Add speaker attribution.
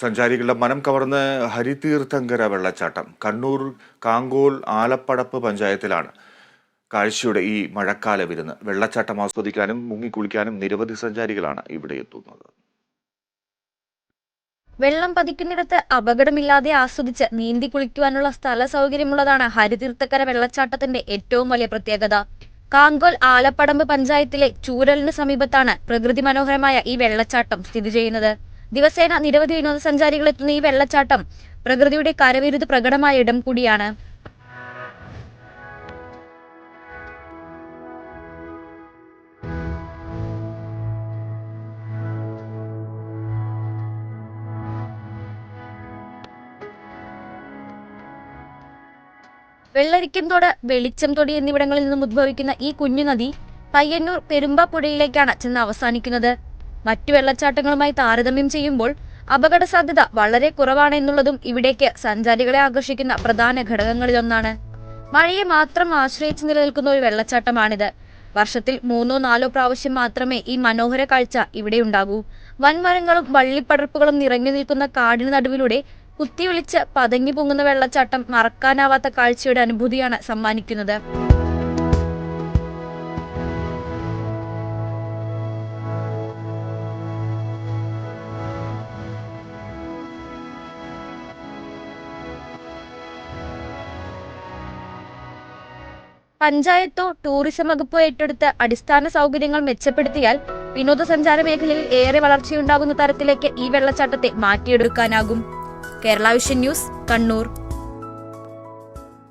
Speaker 1: സഞ്ചാരികളുടെ മനം കവർന്ന് ഹരിതീർത്ഥങ്കര വെള്ളച്ചാട്ടം കണ്ണൂർ കാങ്കോൽ ആലപ്പടപ്പ് പഞ്ചായത്തിലാണ് കാഴ്ചയുടെ ഈ മഴക്കാല വിരുന്ന്. വെള്ളച്ചാട്ടം ആസ്വദിക്കാനും മുങ്ങിക്കുളിക്കാനും നിരവധി സഞ്ചാരികളാണ് ഇവിടെ എത്തുന്നത്.
Speaker 2: വെള്ളം പതിക്കുന്നിടത്ത് അപകടമില്ലാതെ ആസ്വദിച്ച് നീന്തി കുളിക്കുവാനുള്ള സ്ഥല സൗകര്യമുള്ളതാണ് ഹരിതീർത്ഥക്കര വെള്ളച്ചാട്ടത്തിന്റെ ഏറ്റവും വലിയ പ്രത്യേകത. കാങ്കോൽ ആലപ്പടമ്പ് പഞ്ചായത്തിലെ ചൂരലിന് സമീപത്താണ് പ്രകൃതി മനോഹരമായ ഈ വെള്ളച്ചാട്ടം സ്ഥിതി ചെയ്യുന്നത്. ദിവസേന നിരവധി വിനോദസഞ്ചാരികൾ എത്തുന്ന ഈ വെള്ളച്ചാട്ടം പ്രകൃതിയുടെ കരവിരുത് പ്രകടമായ ഇടം കൂടിയാണ്. വെള്ളരിക്കൻതോട്, വെളിച്ചംതൊടി എന്നിവിടങ്ങളിൽ നിന്നും ഉദ്ഭവിക്കുന്ന ഈ കുഞ്ഞു നദി പയ്യന്നൂർ പെരുമ്പ പുഴയിലേക്കാണ് ചെന്ന് അവസാനിക്കുന്നത്. മറ്റു വെള്ളച്ചാട്ടങ്ങളുമായി താരതമ്യം ചെയ്യുമ്പോൾ അപകട സാധ്യത വളരെ കുറവാണ് എന്നുള്ളതും ഇവിടേക്ക് സഞ്ചാരികളെ ആകർഷിക്കുന്ന പ്രധാന ഘടകങ്ങളിലൊന്നാണ്. മഴയെ മാത്രം ആശ്രയിച്ച് നിലനിൽക്കുന്ന ഒരു വെള്ളച്ചാട്ടമാണിത്. വർഷത്തിൽ 3-4 പ്രാവശ്യം മാത്രമേ ഈ മനോഹര കാഴ്ച ഇവിടെ ഉണ്ടാകൂ. വൻമരങ്ങളും വള്ളിപ്പടർപ്പുകളും നിറഞ്ഞു നിൽക്കുന്ന കാടിന് നടുവിലൂടെ കുത്തിയൊലിച്ച് പതങ്ങി പൊങ്ങുന്ന വെള്ളച്ചാട്ടം മറക്കാനാവാത്ത കാഴ്ചയുടെ അനുഭൂതിയാണ് സമ്മാനിക്കുന്നത്. പഞ്ചായത്തോ ടൂറിസം വകുപ്പോ ഏറ്റെടുത്ത് അടിസ്ഥാന സൗകര്യങ്ങൾ മെച്ചപ്പെടുത്തിയാൽ വിനോദസഞ്ചാര മേഖലയിൽ ഏറെ വളർച്ചയുണ്ടാകുന്ന തരത്തിലേക്ക് ഈ വെള്ളച്ചാട്ടത്തെ മാറ്റിയെടുക്കാനാകും. Kerala vision news, Kannur.